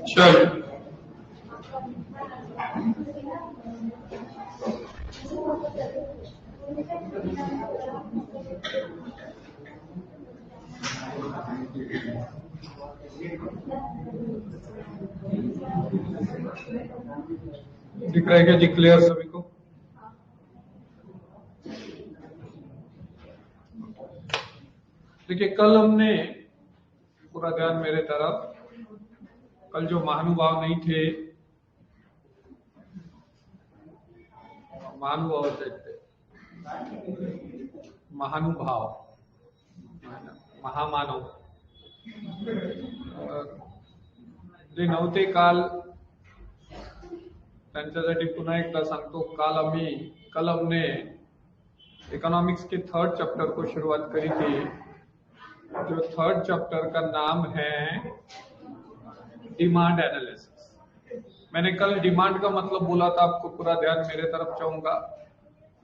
चलो दिख रहा है क्या जी? क्लियर सभी को? देखिए, कल हमने पूरा ध्यान मेरे तरफ, कल जो महानुभाव नहीं थे, महानुभाव देखते, महानुभाव, महामानव जे नव्हते काल, त्यांच्यासाठी पुन्हा एकदा सांगतो. कल हमने इकोनॉमिक्स के 3rd चैप्टर को शुरुआत करी थी. जो 3rd चैप्टर का नाम है डिमांड एनालिसिस. मैंने कल डिमांड का मतलब बोला था, आपको पूरा ध्यान मेरे तरफ चाहूंगा.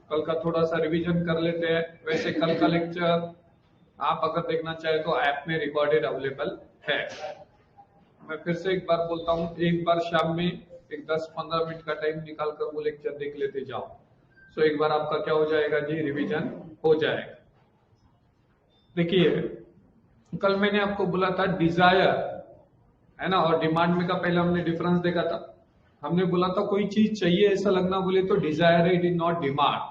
कल का थोड़ा सा रिवीजन कर लेते हैं. वैसे कल का लेक्चर आप अगर देखना चाहे तो ऐप में रिकॉर्डेड अवेलेबल है. मैं फिर से एक बार बोलता हूँ, एक बार शाम में एक 10-15 मिनट का टाइम निकाल कर वो लेक्चर देख लेते जाओ. सो एक बार आपका क्या हो जाएगा जी, रिवीजन हो जाएगा. देखिए, कल मैंने आपको बोला था डिजायर है ना, और डिमांड में का पहले हमने डिफरेंस देखा था. हमने बोला था कोई चीज चाहिए ऐसा लगना बोले तो डिजायर है, इट इज नॉट डिमांड.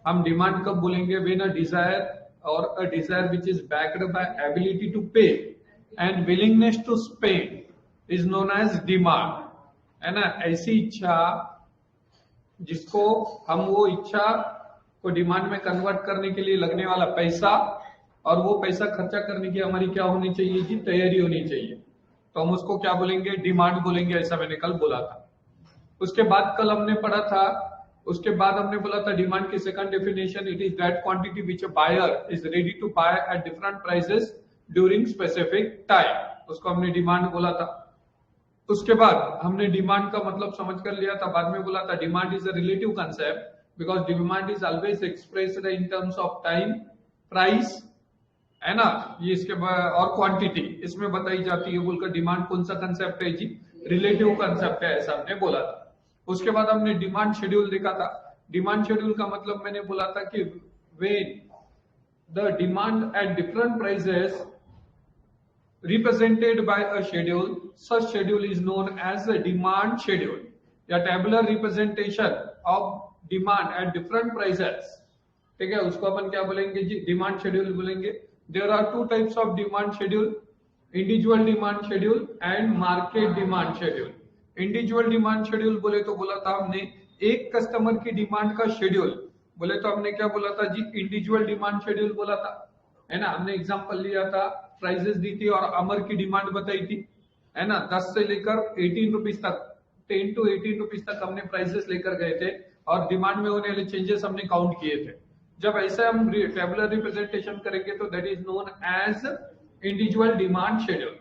हम डिमांड कब बोलेंगे? व्हेन अ डिजायर और a desire which is backed by ability to pay and willingness to spend is known as demand, है ना. ऐसी इच्छा जिसको हम वो इच्छा को डिमांड में कन्वर्ट करने के लिए लगने वाला पैसा, और वो पैसा खर्चा करने की हमारी क्या होनी चाहिए जी, तैयारी होनी चाहिए. तो हम उसको क्या बोलेंगे? डिमांड बोलेंगे. ऐसा मैंने कल बोला था. उसके बाद कल हमने पढ़ा था, उसके बाद हमने बोला था डिमांड की second definition, it is that quantity which a buyer is ready to buy at different prices during specific time. उसको हमने डिमांड बोला था. उसके बाद हमने डिमांड का मतलब समझ कर लिया था. बाद में बोला था demand is a relative concept because demand is always expressed in terms of time, price, है ना. ये इसके बाद और क्वांटिटी इसमें बताई जाती है. बोलकर डिमांड कौन सा कंसेप्ट है जी? रिलेटिव कंसेप्ट है, ऐसा हमने बोला था. उसके बाद हमने डिमांड शेड्यूल देखा था. डिमांड शेड्यूल का मतलब मैंने बोला था कि when the demand eight different prices represented by a schedule, such schedule is known as a demand schedule. या tabular representation of demand at different prices. ठीक है, उसको अपन क्या बोलेंगे जी? डिमांड शेड्यूल बोलेंगे. There are two types of demand schedule, individual demand schedule and market demand schedule. Individual demand schedule बोले तो बोला था हमने एक कस्टमर की डिमांड का शेड्यूल, बोले तो हमने क्या बोला था जी? इंडिविजुअल डिमांड शेड्यूल बोला था, है ना. हमने एग्जांपल लिया था, प्राइसेस दी थी और अमर की डिमांड बताई थी, है ना. 10 से लेकर 18 रुपीज तक, 10 to 18 रुपीज तक हमने प्राइसेस लेकर गए थे और डिमांड में होने वाले चेंजेस हमने काउंट किए थे. जब ऐसे हम टेबुलर रिप्रेजेंटेशन करेंगे तो that is known as individual demand schedule.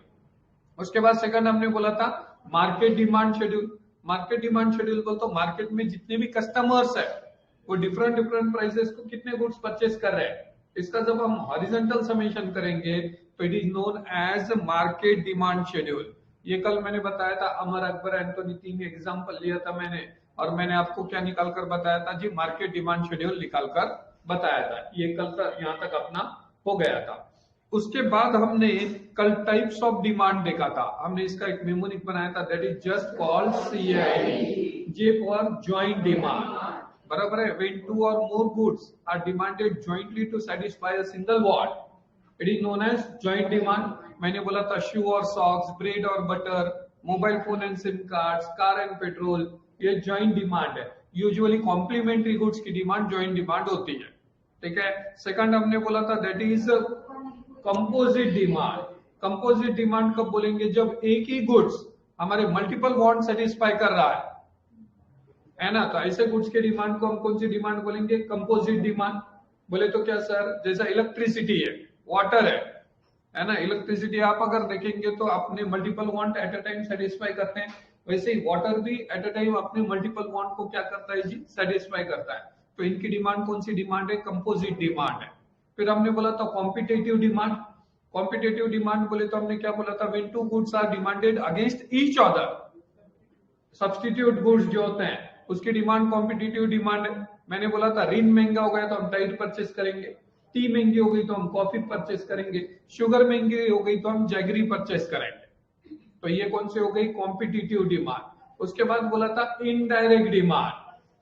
उसके बाद सेकंड हमने बोला था market demand schedule. Market demand schedule को तो मार्केट में जितने भी कस्टमर्स है वो डिफरेंट प्राइसेस को कितने गुड्स परचेस कर रहे हैं, इसका जब हम हॉरिजॉन्टल समेशन करेंगे तो it is known as market demand schedule. ये कल मैंने बताया था, अमर, अकबर, एंटोनी, 3 एग्जांपल लिया था मैंने, और मैंने आपको क्या निकाल कर बताया था जी? मार्केट डिमांड शेड्यूल निकाल कर बताया था. ये कल तक यहां तक अपना हो गया था. उसके बाद हमने कल टाइप्स ऑफ डिमांड देखा था. हमने इसका एक मेमोनिक बनाया था, that is just called CID. J for joint demand. बराबर है. when 2 or more goods are demanded jointly to satisfy a single want, it is known as joint demand. मैंने बोला था शू और सॉक्स, ब्रेड और butter, mobile phone and sim cards, car and petrol, ये joint demand है. Usually complementary goods की demand joint demand होती है. ठीक है. सेकंड हमने बोला था that is composite demand. Composite demand कब बोलेंगे? जब एक ही गुड्स हमारे मल्टीपल वांट सेटिस्फाई कर रहा है ना. तो ऐसे गुड्स के डिमांड को हम कौन सी डिमांड बोलेंगे? Composite demand. बोले तो क्या सर? जैसा इलेक्ट्रिसिटी है, वाटर है ना। इलेक्ट्रिसिटी आप अगर देखेंगे तो अपने multiple want at a time satisfy करते हैं, वैसे ही वाटर भी एट अ टाइम अपने मल्टीपल वांट को क्या करता है जी, सेटिस्फाई करता है। तो इनकी डिमांड कौन सी डिमांड है, कंपोजिट डिमांड है। फिर हमने बोला था कॉम्पिटेटिव डिमांड। कॉम्पिटेटिव डिमांड बोले तो हमने क्या बोला था, when two goods are demanded against each other. Substitute goods जो होते हैं उसकी डिमांड कॉम्पिटिटिव डिमांड है। मैंने बोला था रिन महंगा हो गया तो हम टाइड परचेस करेंगे, टी महंगी हो गई तो हम कॉफी परचेस करेंगे, शुगर महंगी हो गई तो हम जैगरी परचेस करेंगे। तो ये कौन से हो गई, कॉम्पिटिटिव डिमांड। उसके बाद बोला था इनडायरेक्ट डिमांड,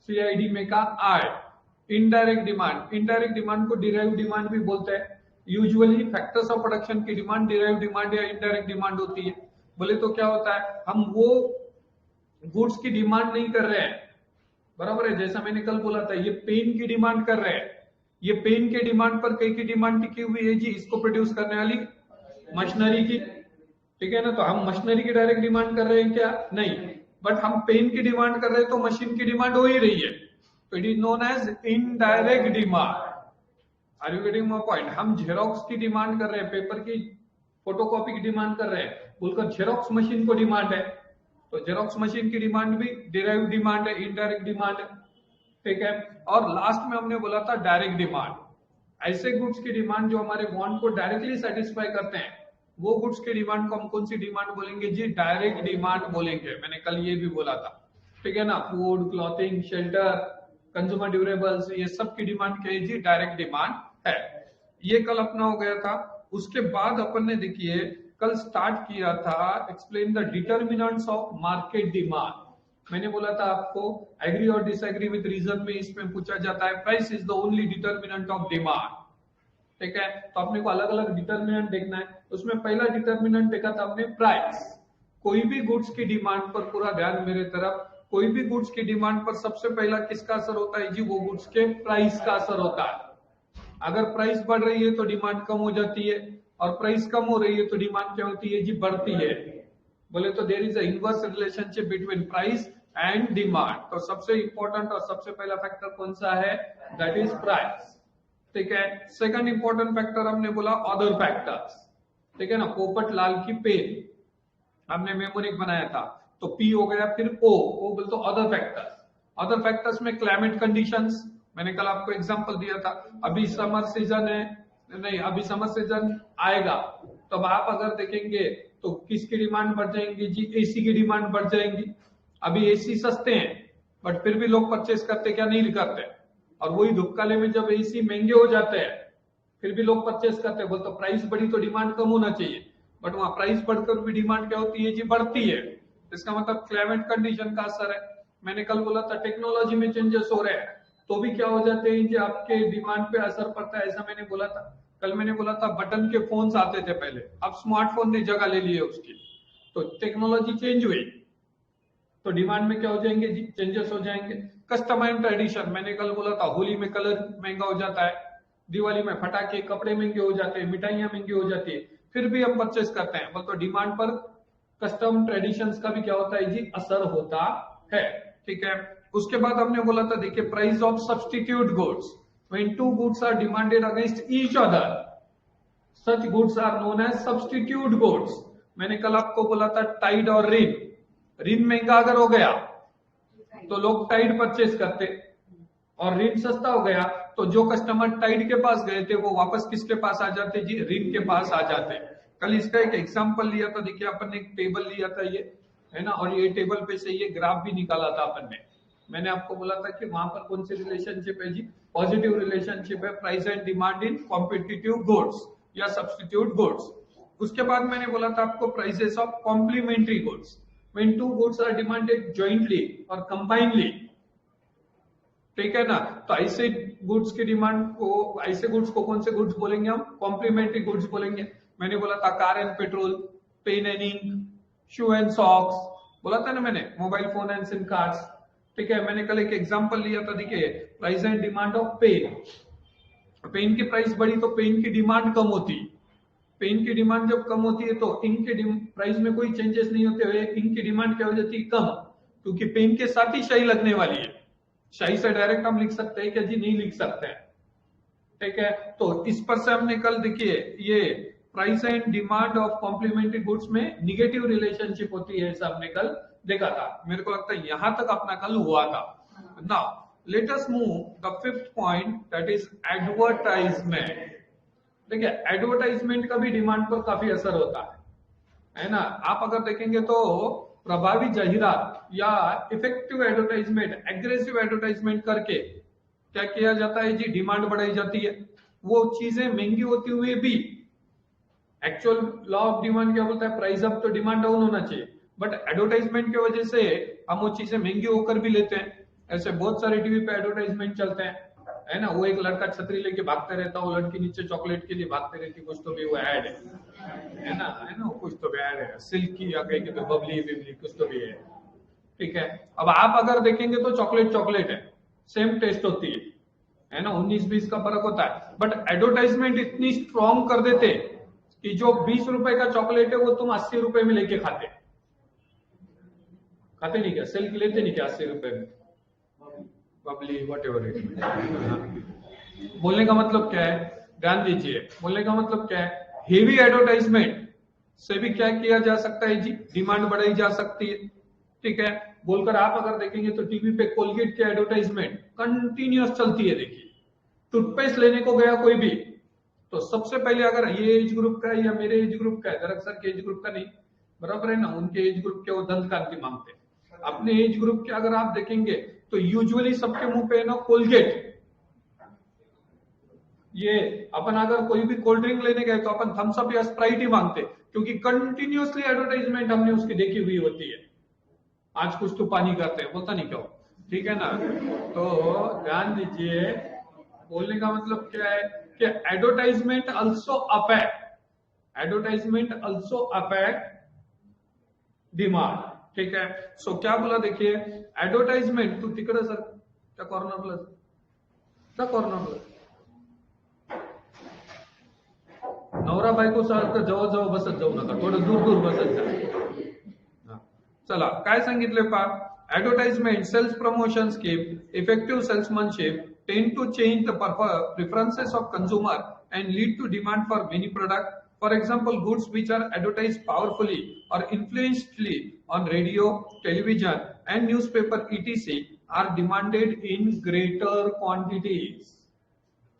सीआईडी में का R, indirect demand. Indirect demand को डिराइव डिमांड भी बोलते हैं। यूजुअली फैक्टर्स ऑफ प्रोडक्शन की डिमांड डिराइव डिमांड या इनडायरेक्ट डिमांड होती है। बोले तो क्या होता है, हम वो गुड्स की डिमांड नहीं कर रहे हैं, बराबर है। जैसा मैंने कल बोला था, ये पेन की डिमांड कर रहे हैं, ये पेन के डिमांड पर कई की डिमांड टिकी हुई है जी, इसको प्रोड्यूस करने वाली मशीनरी की, ठीक है ना। तो हम मशीनरी की डायरेक्ट डिमांड कर रहे हैं क्या, नहीं, बट हम पेन की डिमांड कर रहे हैं तो मशीन की डिमांड हो ही रही है। तो it is known as indirect demand. Are you getting my point. हम जेरोक्स की डिमांड कर रहे हैं, पेपर की फोटोकॉपी की डिमांड कर रहे हैं, बोलकर जेरोक्स मशीन को डिमांड है, तो जेरोक्स मशीन की डिमांड भी डिराइव डिमांड है, इनडायरेक्ट डिमांड है, ठीक है। और लास्ट में हमने बोला था डायरेक्ट डिमांड। ऐसे गुड्स की डिमांड जो हमारे वांट को डायरेक्टली सेटिस्फाई करते हैं, वो गुड्स की डिमांड को हम कौन सी डिमांड बोलेंगे जी, डायरेक्ट डिमांड बोलेंगे। मैंने कल ये भी बोला था, ठीक है ना। Food, clothing, shelter, consumer durables, ये सब की डिमांड क्या है जी, डायरेक्ट डिमांड है। ये कल अपना हो गया था। उसके बाद अपन ने देखिए कल स्टार्ट किया था explain the determinants of market demand. मैंने बोला था आपको एग्री और डिसएग्री विद रीजन में इसमें पूछा जाता है, price is the only determinant of demand, ठीक है। तो अपने को अलग अलग डिटर्मिनेंट देखना है। उसमें पहला डिटर्मिनेंट देखा था हमने प्राइस। कोई भी गुड्स की डिमांड पर, पूरा ध्यान मेरे तरफ, कोई भी गुड्स की डिमांड पर सबसे पहला किसका असर होता है जी, वो गुड्स के प्राइस का असर होता है। अगर प्राइस बढ़ रही है तो डिमांड कम हो जाती है, और प्राइस कम हो रही है तो डिमांड क्या होती है जी, बढ़ती है। बोले तो there is a inverse relationship between price and demand. तो सबसे इंपॉर्टेंट और सबसे पहला फैक्टर कौन सा है, दैट इज प्राइस, ठीक है। सेकंड इंपॉर्टेंट फैक्टर हमने बोला अदर फैक्टर्स, ठीक है ना। पोपट लाल की पेन हमने मेमोरिक बनाया था, तो पी हो गया, फिर ओ बोल तो अदर फैक्टर्स। अदर फैक्टर्स में क्लाइमेट कंडीशंस, मैंने कल आपको एग्जांपल दिया था। अभी समर सीजन है, नहीं अभी समर सीजन आएगा, तब आप अगर देखेंगे तो किसकी डिमांड बढ़ जाएंगी जी, एसी की डिमांड बढ़ जाएंगी। अभी एसी सस्ते हैं बट फिर भी लोग परचेस करते क्या, नहीं करते। और वही धूपकाले में जब एसी महंगे हो जाते हैं फिर भी लोग परचेस करते हैं, बोलते प्राइस बढ़ी तो डिमांड कम होना चाहिए, बट वहां प्राइस बढ़कर भी डिमांड क्या होती है जी, बढ़ती है। इसका मतलब क्लाइमेट कंडीशन का असर है। मैंने कल बोला था टेक्नोलॉजी में चेंजेस हो रहे हैं तो भी क्या हो जाते हैं जी, आपके डिमांड पे असर पड़ता है, ऐसा मैंने बोला था। कल मैंने बोला था बटन के फोन्स आते थे पहले, अब स्मार्टफोन ने जगह ले ली है उसकी, तो टेक्नोलॉजी चेंज हुई तो डिमांड में क्या हो जाएंगे जी, चेंजेस हो जाएंगे। कस्टमाइज्ड एडिशन, मैंने कल बोला था होली में कलर महंगा हो जाता है, दिवाली में फटाके, कपड़े महंगे हो जाते हैं, मिठाइयां महंगी हो जाती है, फिर भी हम परचेस करते हैं, तो डिमांड पर कस्टम ट्रेडिशंस का भी क्या होता है जी, असर होता है, ठीक है। उसके बाद हमने बोला था देखिए price of substitute goods, when two goods are demanded against each other, such goods are known as substitute goods. मैंने कल आपको बोला था टाइड और रिन, रिन महंगा अगर हो गया तो लोग टाइड परचेस करते, और रिन सस्ता हो गया तो जो कस्टमर टाइड के पास गए थे वो वापस किसके पास आ जाते जी, रिन के पास आ जाते। कल इसका एक एग्जांपल लिया था, देखिए अपन ने एक टेबल लिया था ये, है ना, और ये टेबल पे से ये ग्राफ भी निकाला था अपन ने। मैंने आपको बोला था कि वहां पर कौन सी रिलेशनशिप है जी, पॉजिटिव रिलेशनशिप है, price and demand in competitive goods या सब्स्टिट्यूट गुड्स। उसके बाद मैंने बोला था आपको prices of complementary goods, when two goods are demanded jointly और कंबाइनली, ठीक है ना। तो ऐसे गुड्स की डिमांड को, ऐसे गुड्स को कौन से गुड्स बोलेंगे हम, कॉम्प्लीमेंट्री गुड्स बोलेंगे। मैंने बोला था car and petrol, pen and ink, shoe and socks, बोला था ना मैंने, mobile phone and sim cards, ठीक है। मैंने कल एक एग्जांपल लिया था, देखिए price and demand of pen. Pen की प्राइस बढ़ी तो पेन की डिमांड कम होती, पेन की डिमांड जब कम होती है तो इंक के प्राइस में कोई चेंजेस नहीं होते हुए इंक की डिमांड क्या हो जाती है, कम, क्योंकि पेन के साथ ही शाई लगने वाली है। शाई से डायरेक्ट हम लिख सकते हैं क्या जी, नहीं लिख सकते हैं, ठीक है। तो इस पर से हमने कल देखिए ये price and demand of complementary goods में निगेटिव रिलेशनशिप होती है, ऐसा हमने कल देखा था। मेरे को लगता है यहां तक अपना कल हुआ था। Now let us move the fifth point, that is advertisement. देखिए एडवर्टाइजमेंट का भी डिमांड पर काफी असर होता है ना। आप अगर देखेंगे तो प्रभावी जाहिरात या इफेक्टिव एडवर्टाइजमेंट, एग्रेसिव एडवर्टाइजमेंट करके क्या किया जाता है जी, डिमांड बढ़ाई जाती है। वो चीजें महंगी होती हुए भी, एक्चुअल लॉ ऑफ डिमांड क्या बोलता है, प्राइस अप तो डिमांड डाउन होना चाहिए, बट एडवर्टाइजमेंट की वजह से हम वो चीजें महंगी होकर भी लेते हैं। ऐसे बहुत सारे टीवी पे एडवर्टाइजमेंट चलते हैं, है ना। वो एक लड़का छतरी लेके भागता रहता है, वो लड़की नीचे चॉकलेट के लिए भागते रहती है, कुछ तो भी वो ऐड है ना, कुछ तो भी ऐड है, सिल्क की या कहीं की तो बबली बिबली कुछ तो भी है, ठीक है। अब आप अगर देखेंगे तो चॉकलेट चॉकलेट है, सेम टेस्ट होती है ना, 19-20 का फर्क होता है, बट एडवर्टाइजमेंट इतनी स्ट्रॉन्ग कर देते कि जो 20 रुपए का चॉकलेट है वो तुम 80 रुपए में लेके खाते नहीं क्या, सिल्क लेते नहीं क्या 80 रुपए में, बबली वट एवर इट। बोलने का मतलब क्या है, ध्यान दीजिए, बोलने का मतलब क्या है, हेवी एडवर्टाइजमेंट से भी क्या किया जा सकता है जी, डिमांड बढ़ाई जा सकती है, ठीक है। बोलकर आप अगर देखेंगे तो टीवी पे कोलगेट की एडवर्टाइजमेंट कंटिन्यूअस चलती है। देखिए टूथपेस्ट लेने को गया कोई भी, तो सबसे पहले अगर ये एज ग्रुप का है या मेरे एज ग्रुप का है, दरअसल के एज ग्रुप का नहीं, बराबर है ना, उनके एज ग्रुप के वो दंत कांति मांगते हैं। अपने एज ग्रुप के अगर आप देखेंगे तो यूजुअली सबके मुंह पे है ना कोलगेट। ये अपन अगर कोई भी कोल्ड ड्रिंक लेने गए तो अपन थम्स अप या स्प्राइट ही मांगते, क्योंकि कंटिन्यूअसली एडवर्टाइजमेंट हमने उसकी देखी हुई होती है। आज कुछ तो पानी करते हैं, बोलता नहीं क्यों, ठीक है ना। तो ध्यान दीजिए, बोलने का मतलब क्या है कि एडवर्टाइजमेंट अल्सो अफेक्ट डिमांड, ठीक है। सो क्या बोला देखिए, एडवर्टाइजमेंट, तू तिकडे सर त्या कॉर्नरला, नवरा बायको सारखं जवळ जवळ बसत जाऊ नका, थोडं दूर दूर बसत जा। चला काय सांगितले पा, advertisement, sales promotion scheme, effective salesmanship tend to change the preferences of consumer and lead to demand for many products. For example, goods which are advertised powerfully or influentially on radio, television and newspaper etc. are demanded in greater quantities,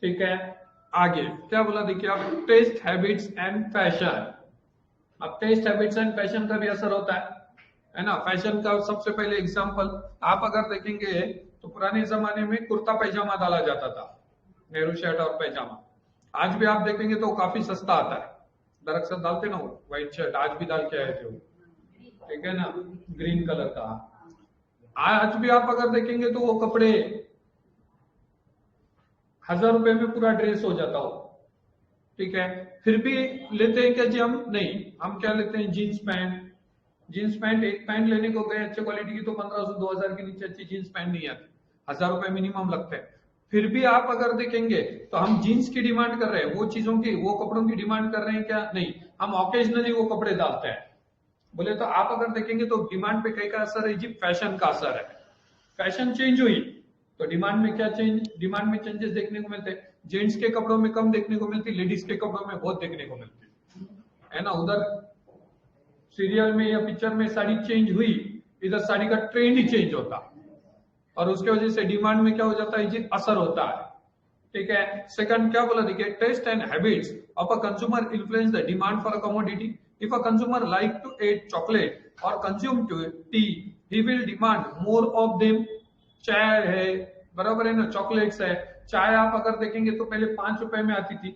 ठीक है। आगे क्या बोला देखिए आप, test habits and fashion. अब test habits and fashion का भी असर होता है ना। फैशन का सबसे पहले एग्जांपल आप अगर देखेंगे तो पुराने जमाने में कुर्ता पैजामा डाला जाता था, नेहरू शर्ट और पैजामा। आज भी आप देखेंगे तो काफी सस्ता आता है, दरअसल डालते ना व्हाइट शर्ट, आज भी डाल के आए थे, ठीक है ना, ग्रीन कलर का। आज भी आप अगर देखेंगे तो वो कपड़े 1000 रुपए में पूरा ड्रेस हो जाता हो, ठीक है। फिर भी लेते हैं क्या जी हम, नहीं, हम क्या लेते हैं, जीन्स पैंट। जीन्स पैंट, एक पैंट लेने को गए अच्छे क्वालिटी की तो 1500-2000 के नीचे अच्छी जीन्स पैंट नहीं आती, 1000 रुपए मिनिमम लगते हैं। फिर भी आप अगर देखेंगे तो हम जीन्स की डिमांड कर रहे हैं, वो चीजों की, वो कपड़ों की डिमांड कर रहे हैं क्या, नहीं, हम ऑकेजनली वो कपड़े डालते हैं। बोले तो आप अगर देखेंगे तो डिमांड पे कई का असर है जी, फैशन का असर है। फैशन चेंज हुई तो डिमांड में क्या चेंज, डिमांड में चेंजेस देखने को मिलते हैं। जेंट्स के कपड़ों में कम देखने को मिलती, लेडीज के कपड़ों में बहुत देखने को मिलती है ना। उधर सीरियल में या पिक्चर में साड़ी चेंज हुई, इधर साड़ी का ट्रेंड ही चेंज होता, और उसके वजह से डिमांड में क्या हो जाता है जी, असर होता है, ठीक है। सेकंड क्या बोला देखिए, taste and habits of a consumer influence the demand for a commodity. If a consumer like to eat chocolate और consume tea, he will demand more of them. चाय है, बराबर है ना, चॉकलेट्स है। चाय आप अगर देखेंगे तो पहले 5 रुपए में आती थी,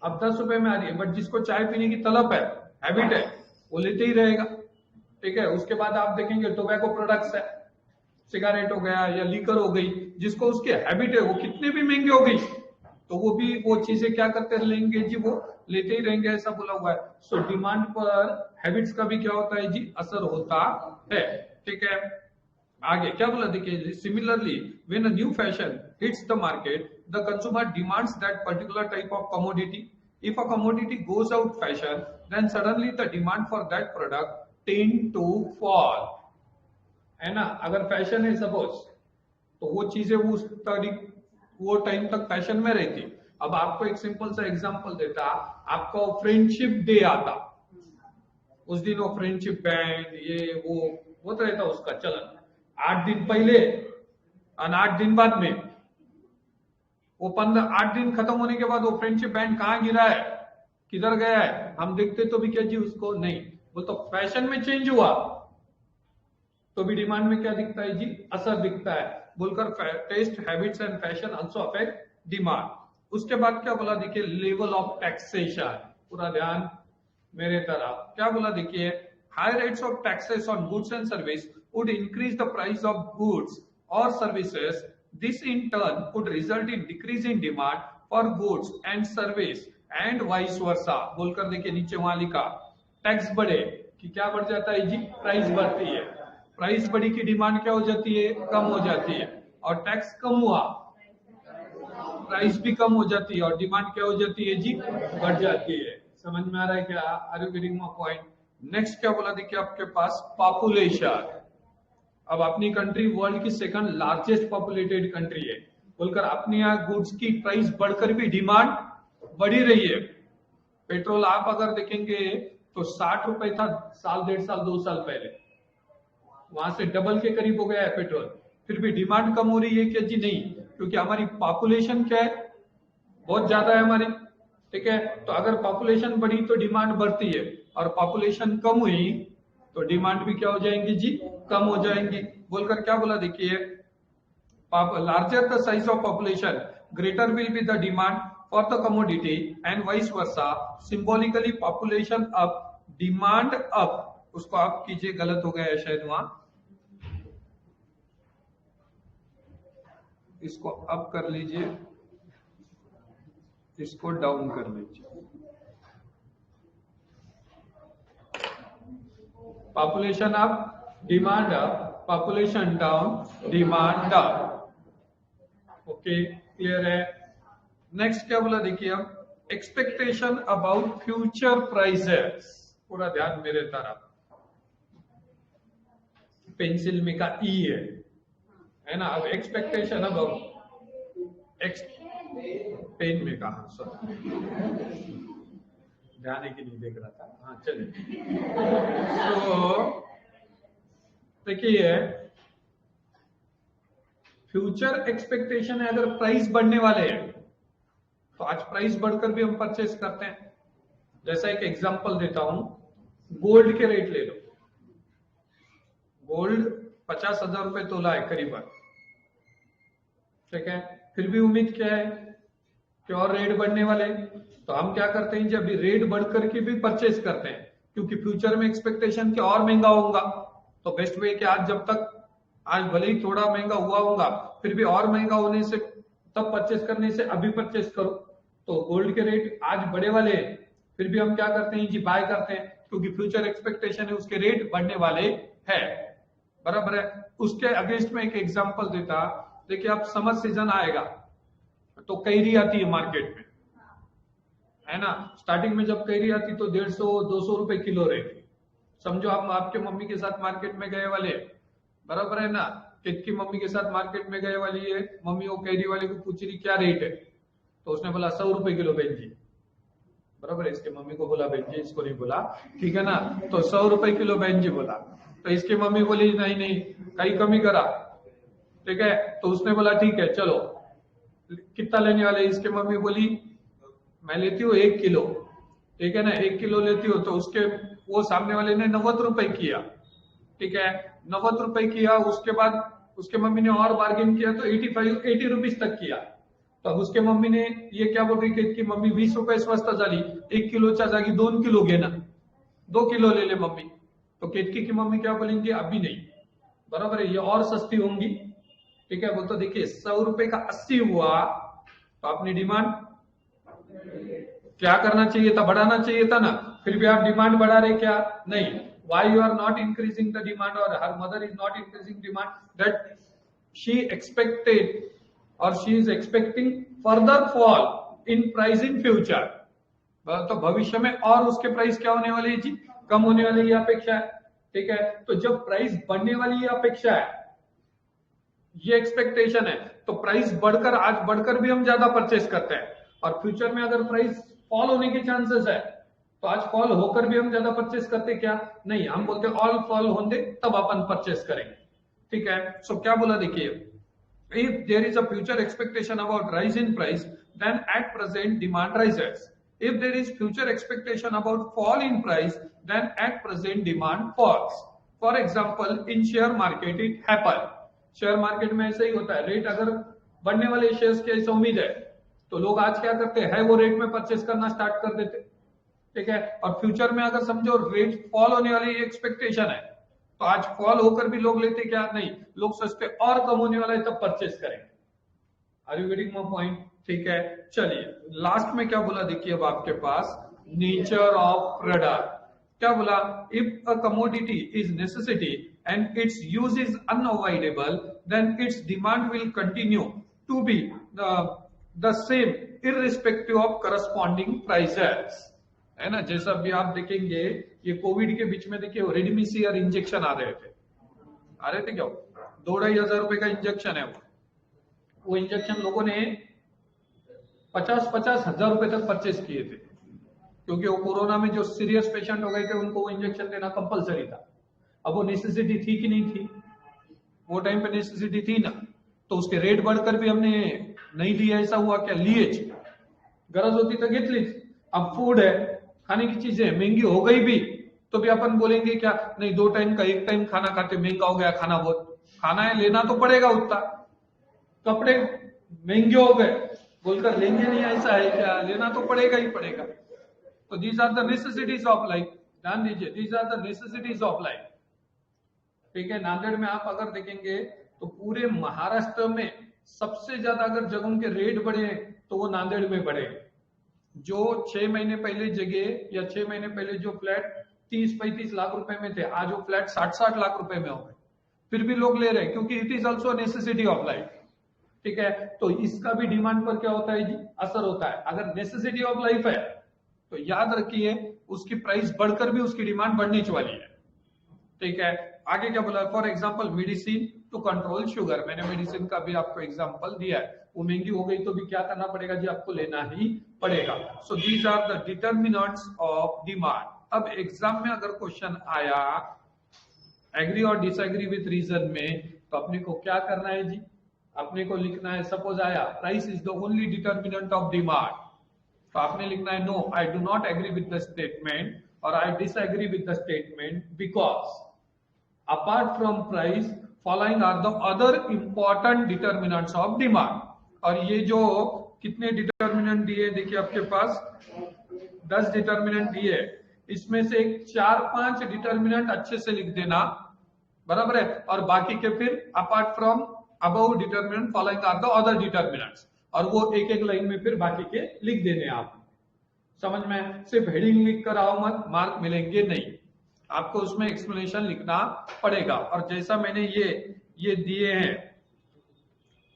अब 10 रुपए में आ रही है, बट जिसको चाय पीने की तलब है, हैबिट है, वो लेते ही रहेगा, ठीक है। उसके बाद आप देखेंगे टोबैको प्रोडक्ट्स है, सिगारेट हो गया या लीकर हो गई, जिसको उसकी हैबिट है, वो कितने भी महंगी हो गई तो वो भी वो चीजें क्या करते रहेंगे जी, वो लेते ही रहेंगे, ऐसा बोला हुआ है। सो डिमांड पर हैबिट्स का भी क्या होता है जी, असर होता है, ठीक है। आगे क्या बोला देखिए, similarly when a new fashion hits the market, the consumer demands that particular type of commodity. If a commodity goes out fashion, then suddenly the demand for that product tend to fall, है ना। अगर fashion है suppose, तो वो चीजें वो time तक fashion में रहती, अब आपको एक सिंपल सा एग्जांपल देता, आपका फ्रेंडशिप डे आता, उस दिन वो फ्रेंडशिप बैंड ये वो होता रहता उसका चलन, 8 दिन पहले और 8 दिन बाद में, वो 8 दिन खत्म होने के बाद वो फ्रेंडशिप बैंड कहाँ गिरा है, किधर गया है, हम देखते तो भी क्या जी उसको नहीं, वो तो फैशन में चेंज हुआ तो भी डिमांड में क्या दिखता है जी, असर दिखता है बोलकर, taste habits and fashion also affect demand. उसके बाद क्या बोला देखिए, लेवल ऑफ टैक्सेशन, पूरा ध्यान मेरे तरफ, क्या बोला देखिए, high rates of taxes on goods and service would increase the price of goods और services, this in turn would result in decrease in demand for goods and service and vice versa, बोलकर देखिए नीचे वहां लिखा, tax बढ़े कि क्या बढ़ जाता है जी, प्राइस बढ़ती है, प्राइस बढ़ी की डिमांड क्या हो जाती है, कम हो जाती है, और टैक्स कम हुआ प्राइस भी कम हो जाती है और डिमांड क्या हो जाती है जी, बढ़ जाती है। समझ में आ रहा है क्या, are you getting my point? Next क्या बोला देखिए आपके पास, पॉपुलेशन। अब अपनी कंट्री वर्ल्ड की सेकंड लार्जेस्ट पॉपुलेटेड कंट्री है, बोलकर अपने यहाँ गुड्स की प्राइस बढ़कर भी डिमांड बढ़ी रही है। पेट्रोल आप अगर देखेंगे तो 60 रुपए था साल, 1.5 साल 2 साल पहले, वहां से डबल के करीब हो गया है पेट्रोल, फिर भी डिमांड कम हो रही है क्या जी, नहीं, क्योंकि हमारी पॉपुलेशन क्या है, बहुत ज्यादा है हमारी, ठीक है, तो अगर पॉपुलेशन बढ़ी तो डिमांड बढ़ती है, और पॉपुलेशन कम हुई तो डिमांड भी क्या हो जाएंगी जी, कम हो जाएंगी, बोलकर क्या बोला देखिए, larger the size of population greater will be the demand for the commodity and vice versa, symbolically population up demand up, उसको आप कीजिए, गलत हो गया है शायद वहां, इसको अप कर लीजिए, इसको डाउन कर लीजिए, population up demand up, population down demand up, okay clear है। नेक्स्ट क्या बोला देखिए, अब एक्सपेक्टेशन अबाउट फ्यूचर प्राइसेस, पूरा ध्यान मेरे तरफ, पेंसिल में का ई है ना, अब एक्सपेक्टेशन अबाउट पेन में कहा, सॉरी ध्यान है कि नहीं देख रहा था, हाँ चलिए, तो देखिए फ्यूचर एक्सपेक्टेशन है, अगर प्राइस बढ़ने वाले हैं तो आज प्राइस बढ़कर भी हम परचेस करते हैं। जैसा एक एग्जांपल देता हूं, गोल्ड के रेट ले लो, गोल्ड 50,000 रुपए तोला है करीबन, ठीक है, फिर भी उम्मीद क्या है कि और रेट बढ़ने वाले, तो हम क्या करते हैं जब रेट बढ़कर के भी परचेस करते हैं, क्योंकि फ्यूचर में एक्सपेक्टेशन के और महंगा होगा, तो बेस्ट वे कि आज जब तक, आज भले ही थोड़ा महंगा हुआ होगा फिर भी और महंगा होने से तब परचेस करने से अभी परचेस करो, तो गोल्ड के रेट आज बढ़े वाले हैं फिर भी हम क्या करते हैं जी, बाय करते हैं, क्योंकि फ्यूचर एक्सपेक्टेशन है उसके रेट बढ़ने वाले है, बराबर है। उसके अगेंस्ट में एक एग्जांपल देता, देखिए अब समर सीजन आएगा तो कैरी आती है मार्केट में, है ना, स्टार्टिंग में जब कैरी आती तो 150-200 रुपए किलो रहती, समझो आप आपके मम्मी के साथ मार्केट में गए वाले, बराबर है ना, कित की मम्मी के साथ मार्केट में गए वाली है, मम्मी वो कैरी वाले को पूछ रही क्या रेट है, तो उसने बोला 100 रुपए किलो बहन जी, बराबर है, इसके मम्मी को बोला बहन जी, इसको नहीं बोला, ठीक है ना, तो 100 रुपए किलो बहन जी बोला, तो इसकी मम्मी बोली नहीं नहीं कहीं कमी करा, ठीक है, तो उसने बोला ठीक है चलो कितना लेने वाले, इसकी मम्मी बोली मैं लेती हूँ 1 किलो, ठीक है ना, 1 किलो लेती हो, तो उसके वो सामने वाले ने 90 रुपए किया, ठीक है, 90 रुपए किया, उसके बाद उसके मम्मी ने और बार्गेन किया तो 80 रुपीज तक किया, तो अब उसके मम्मी ने ये क्या बोल रही कि मम्मी 20 रुपए स्वस्त झाली, 1 किलोच्या जागी 2 किलो घे ना, 2 किलो ले ले मम्मी, तो केतकी की मम्मी क्या बोलेंगी अभी नहीं, बराबर है, ये और सस्ती होंगी, ठीक है, वो तो देखिए 100 रुपए का 80 हुआ, तो अपनी डिमांड क्या करना चाहिए था, बढ़ाना चाहिए था ना, फिर भी आप डिमांड बढ़ा रहे क्या, नहीं, why you are not increasing the demand, or her mother is not increasing demand, that she expected or she is expecting further fall in price in future, तो भविष्य में और उसके प्राइस क्या होने वाली है जी, कम होने वाली है अपेक्षा है, ठीक है, तो जब प्राइस बढ़ने वाली है अपेक्षा है, ये एक्सपेक्टेशन है, तो प्राइस बढ़कर आज बढ़कर भी हम ज्यादा परचेस करते हैं, और फ्यूचर में अगर प्राइस फॉल होने के चांसेस है तो आज फॉल होकर भी हम ज्यादा परचेस करते क्या? नहीं, हम बोलते ऑल फॉल होने तब अपन परचेस करेंगे। ठीक है, सो क्या बोला देखिए, if there is a future expectation about rise in price, then at present demand rises. If there is future expectation about fall in price, then at present demand falls. For example, in share market it happen. Share market में ऐसा ही होता है, rate अगर बढ़ने वाले shares की ऐसी उम्मीद है तो लोग आज क्या करते हैं, वो रेट में परचेस करना स्टार्ट कर देते। ठीक है, और फ्यूचर में अगर समझो रेट फॉल होने वाली एक्सपेक्टेशन है तो आज फॉल होकर भी लोग लेते क्या? नहीं, लोग सोचते और कम होने वाला है तब परचेस करेंगे। Are you getting my point? ठीक है, चलिए लास्ट में क्या बोला देखिए, अब आपके पास नेचर ऑफ प्रोडक्ट क्या बोला, if a commodity is necessity and its use is unavoidable then its demand will continue to be the same irrespective of corresponding prices, है ना। जैसा भी आप देखेंगे ये कोविड के बीच में देखिए रेमडेसिविर इंजेक्शन आ रहे थे क्या? 2,500 रुपए का इंजेक्शन है वो इंजेक्शन लोगों ने 50-50 हजार रुपए तक परचेस किए थे, क्योंकि वो कोरोना में जो सीरियस पेशेंट हो गए थे उनको वो इंजेक्शन देना कंपलसरी था। अब वो नेसेसिटी थी कि नहीं थी? वो टाइम पे नेसेसिटी थी ना, तो उसके रेट बढ़कर भी हमने नहीं लिया, ऐसा हुआ क्या? लिए, गरज होती तो घेतलीच। अब फूड है, खाने की चीजें महंगी हो गई भी तो भी अपन बोलेंगे क्या? नहीं, 2 टाइम का 1 टाइम खाना खाते, महंगा हो गया खाना, बहुत खाना है, लेना तो पड़ेगा उतना। कपड़े महंगे हो गए बोलकर लेंगे नहीं, ऐसा है क्या? लेना तो पड़ेगा ही पड़ेगा। तो these are the necessities of life, ध्यान दीजिए, these are the necessities of life. ठीक है, नांदेड़ में आप अगर देखेंगे तो पूरे महाराष्ट्र में सबसे ज्यादा अगर जगहों के रेट बढ़े तो वो नांदेड़ में बढ़े। जो 6 महीने पहले जगह या 6 महीने पहले जो फ्लैट 30-35 लाख रुपए में थे, आज वो फ्लैट 60-60 लाख रुपए में हो गए, फिर भी लोग ले रहे हैं क्योंकि it is also necessity of life. ठीक है, तो इसका भी डिमांड पर क्या होता है जी? असर होता है। अगर नेसेसिटी ऑफ लाइफ है तो याद रखिए उसकी प्राइस बढ़कर भी उसकी डिमांड बढ़ने वाली है। ठीक है, आगे क्या बोला, for example medicine to control sugar, मैंने मेडिसिन का भी आपको एग्जाम्पल दिया है। वो महंगी हो गई तो भी क्या करना पड़ेगा जी? आपको लेना ही पड़ेगा। So these are the determinants of demand. अब एग्जाम में अगर क्वेश्चन आया एग्री और डिसएग्री विथ रीजन में, तो अपने को क्या करना है जी? अपने को लिखना है, सपोज आया price is the only determinant of demand, तो आपने लिखना है no I do not agree with the statement और I disagree with the statement because apart from price following are the other important determinants of demand। और ये जो कितने determinant दिए देखिए आपके पास 10 डिटर्मिनेंट दिए, इसमें से 4-5 डिटर्मिनेंट अच्छे से लिख देना, बराबर है, और बाकी के फिर apart from above determinant following are the other determinants, और वो एक एक लाइन में फिर बाकी के लिख देने। आप समझ में, सिर्फ हेडिंग लिख कर आओ मत, मार्क मिलेंगे नहीं, आपको उसमें एक्सप्लेनेशन लिखना पड़ेगा। और जैसा मैंने ये दिए हैं,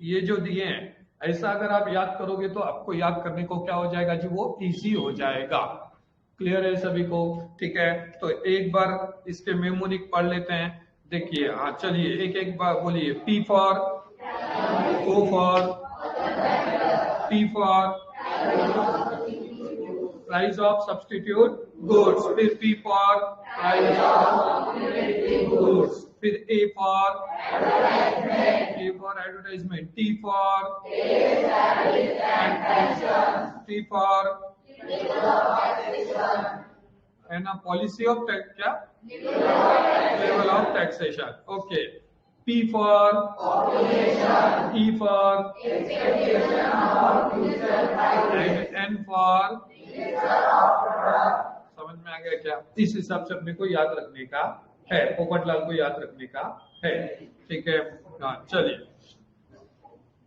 ये जो दिए हैं, ऐसा अगर आप याद करोगे तो आपको याद करने को क्या हो जाएगा जी? वो इजी हो जाएगा। क्लियर है सभी को? ठीक है, तो एक बार इसके मेमोनिक पढ़ लेते हैं। देखिए, हाँ चलिए एक एक बार बोलिए। P for O for P for price of substitute goods, फिर P for price of goods, फिर A for advertisement, T for है ना पॉलिसी ऑफ टैक्स, क्या level of taxation, okay. P for E for N for, समझ में आ गया क्या? इस हिसाब से अपने को याद रखने का है, पोपटलाल को याद रखने का है। ठीक है, हाँ चलिए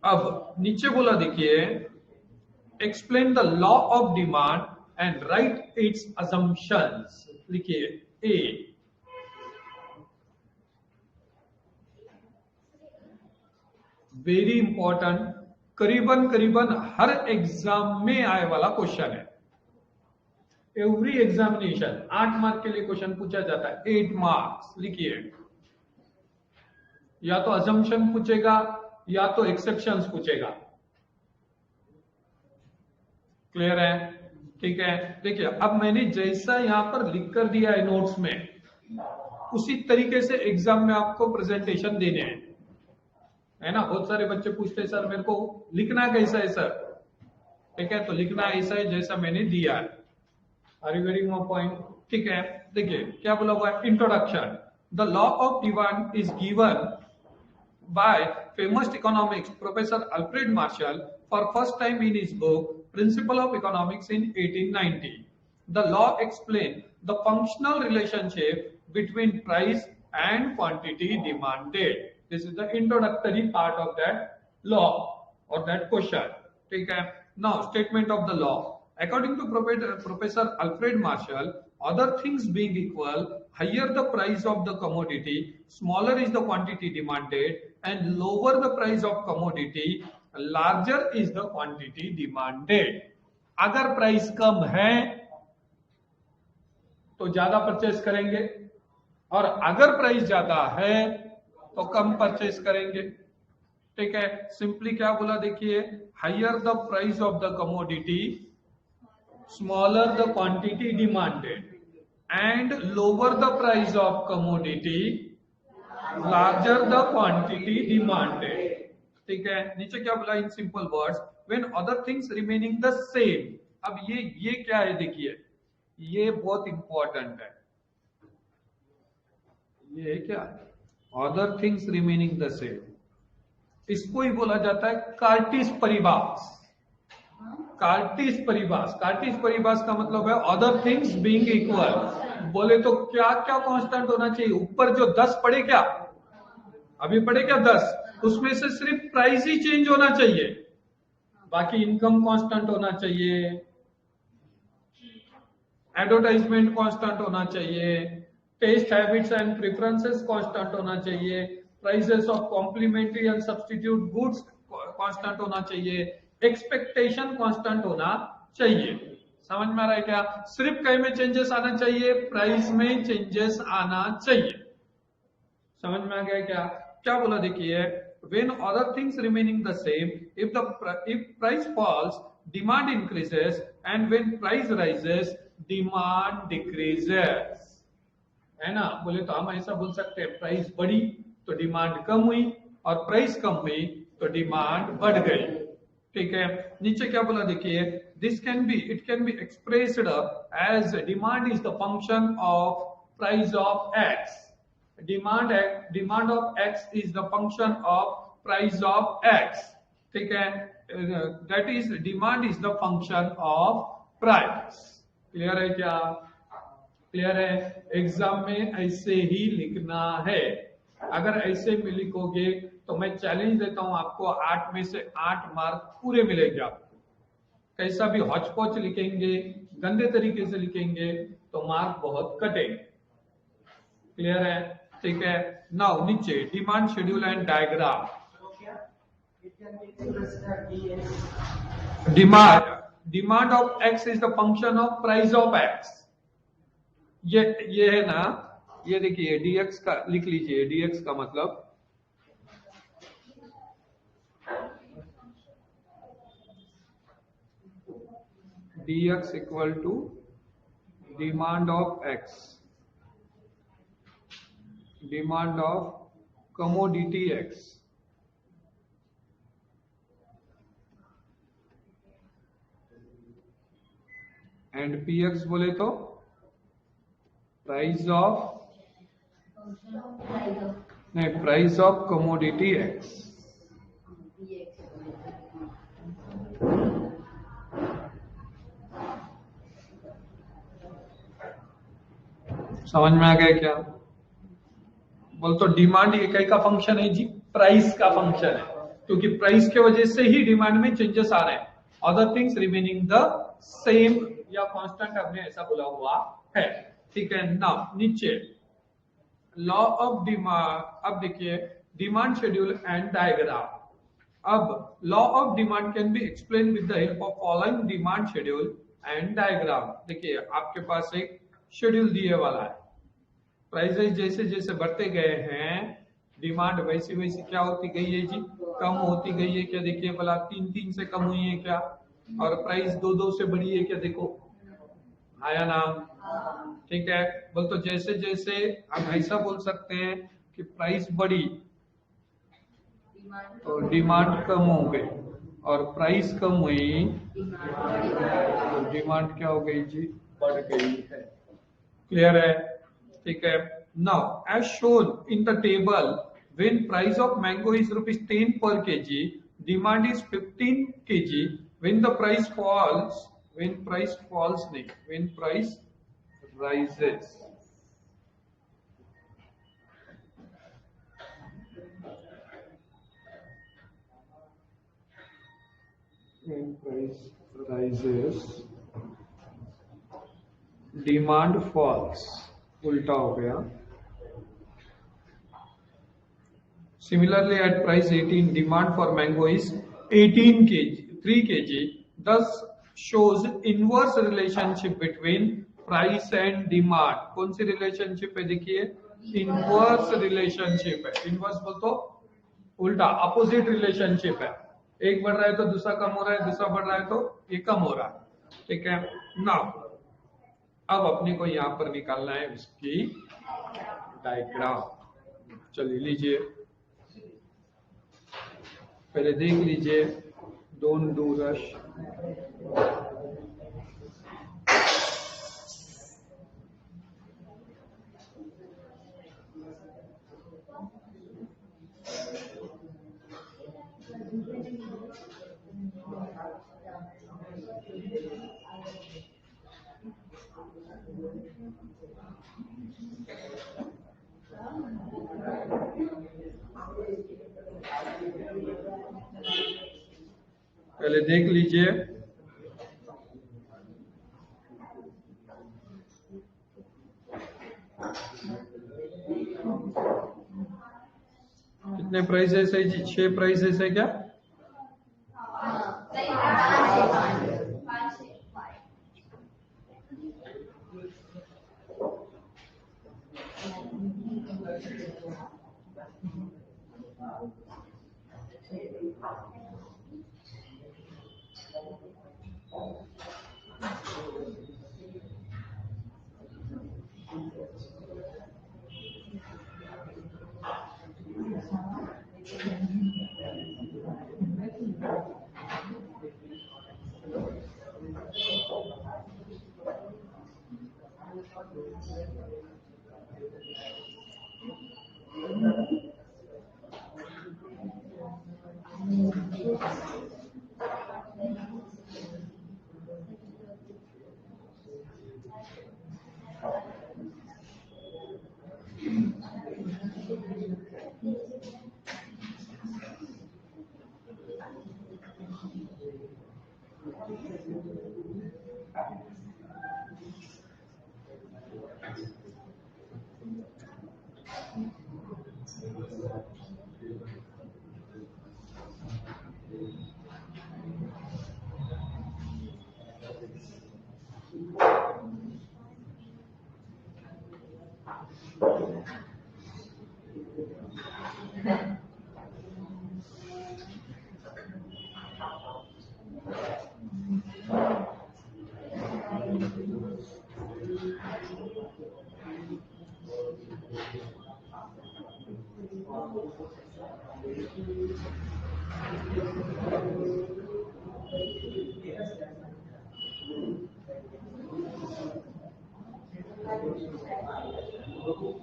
अब नीचे बोला देखिए, explain the law of demand and right it's assumptions. लिखिए ए, वेरी इंपॉर्टेंट, करीबन हर एग्जाम में आए वाला क्वेश्चन है। एवरी एग्जामिनेशन 8 मार्क के लिए क्वेश्चन पूछा जाता है, 8 मार्क्स। लिखिए, या तो असम्पशन पूछेगा या तो एक्सेप्शंस पूछेगा। क्लियर है? ठीक है, देखिए अब मैंने जैसा यहाँ पर लिख कर दिया है नोट्स में, उसी तरीके से एग्जाम में आपको प्रेजेंटेशन देने हैं, है ना। बहुत सारे बच्चे पूछते हैं सर मेरे को लिखना कैसा है सर, ठीक है, तो लिखना ऐसा है जैसा मैंने दिया है। Are you getting my point? ठीक है, देखिए क्या बोला हुआ है, introduction. The law of demand is given by famous economics Professor Alfred Marshall for first time in his book Principle of Economics in 1890. The law explains the functional relationship between price and quantity demanded. This is the introductory part of that law or that question. ठीक है, now statement of the law. According to Professor Alfred Marshall, other things being equal, higher the price of the commodity, smaller is the quantity demanded, and lower the price of commodity, larger is the quantity demanded. अगर price कम है तो ज्यादा purchase करेंगे, और अगर price ज्यादा है तो कम परचेस करेंगे। ठीक है, सिंपली क्या बोला देखिए, higher the price of the commodity, smaller the quantity demanded, and lower the price of commodity, larger the quantity demanded. ठीक है, नीचे क्या बोला in simple words, when other things remaining the same. अब ये क्या है देखिए, ये बहुत इंपॉर्टेंट है, ये क्या है, other things remaining the same, इसको ही बोला जाता है कार्टिस परिभाष। कार्टिस परिभाष, कार्टिस परिभाष का मतलब है अदर थिंग्स बीइंग इक्वल। बोले तो क्या क्या कांस्टेंट होना चाहिए, ऊपर जो 10 पड़े, क्या अभी पड़े क्या 10, उसमें से सिर्फ प्राइस ही चेंज होना चाहिए, बाकी इनकम कांस्टेंट होना चाहिए, एडवर्टाइजमेंट कांस्टेंट होना चाहिए, taste habits and preferences constant होना चाहिए, prices of complementary and substitute goods constant होना चाहिए, एक्सपेक्टेशन कांस्टेंट होना चाहिए। समझ में आ रहा है क्या? सिर्फ कहीं में चेंजेस आना चाहिए, प्राइस में चेंजेस आना चाहिए। समझ में आ गया क्या? क्या बोला देखिए, when other things remaining the same, if price falls, demand increases, and when price rises, demand decreases. है ना, बोले तो हम ऐसा बोल सकते हैं, प्राइस बढ़ी तो डिमांड कम हुई, और प्राइस कम हुई तो डिमांड बढ़ गई। ठीक है, नीचे क्या बोला देखिए, it can be expressed as demand is the function of price of X. Demand of X is the function of price of X. ठीक है, that is demand is the function of price. Clear है क्या? Clear है? Exam में ऐसे ही लिखना है। अगर ऐसे में लिखोगे तो मैं चैलेंज देता हूं आपको, 8 में से 8 मार्क पूरे मिलेंगे आपको। कैसा भी हौच-पौच लिखेंगे, गंदे तरीके से लिखेंगे तो मार्क बहुत कटेंगे। क्लियर है? ठीक है, नाउ नीचे demand schedule and diagram. Demand of X is the function of price of x. ये है ना, ये देखिए dx का लिख लीजिए, dx का मतलब dx equal to demand of x, demand of commodity x, and px बोले तो प्राइस ऑफ, नहीं, प्राइस ऑफ कमोडिटी x। समझ में आ गया क्या? बोल तो डिमांड इकाई का फंक्शन है जी, प्राइस का फंक्शन है, क्योंकि प्राइस के वजह से ही डिमांड में चेंजेस आ रहे हैं। Other things remaining the same या कांस्टेंट हमने ऐसा बोला हुआ है। ठीक है, नाउ नीचे लॉ ऑफ डिमांड। अब देखिए डिमांड शेड्यूल एंड डायग्राम। अब law of demand can be explain with the help of following demand schedule and diagram. देखिए आपके पास एक शेड्यूल दिए वाला है, प्राइसेस जैसे जैसे बढ़ते गए हैं, डिमांड वैसी वैसी क्या होती गई है जी, कम होती गई है क्या? देखिए भला 3 से कम हुई है क्या? और प्राइस 2 से बड़ी है क्या? देखो आया नाम, ठीक है। बोल तो जैसे जैसे हम ऐसा बोल सकते हैं कि प्राइस बढ़ी तो डिमांड कम हो गई, और प्राइस कम हुई तो डिमांड क्या हो गई जी? बढ़ गई है। क्लियर है? ठीक है। Now as shown in the table, when price of mango is ₹10 per KG, demand is 15 KG. When the price falls, when price falls नहीं, when price rises, when price rises demand falls, उल्टा हो गया। Similarly, at price 18, demand for mango is 18 kg, 3 kg. Thus shows inverse relationship between price and demand. कौन सी relationship है? देखिए inverse relationship है। inverse बोल तो उल्टा, opposite relationship है। एक बढ़ रहा है तो दूसरा कम हो रहा है, दूसरा बढ़ रहा है तो ये कम हो रहा है। ठीक है। नाउ अब अपने को यहाँ पर निकालना है उसकी डायग्राम। चलिए लीजिए, पहले देख लीजिए। Don't do rush. पहले देख लीजिए, कितने प्राइसेस है जी? 6 प्राइसेस है क्या?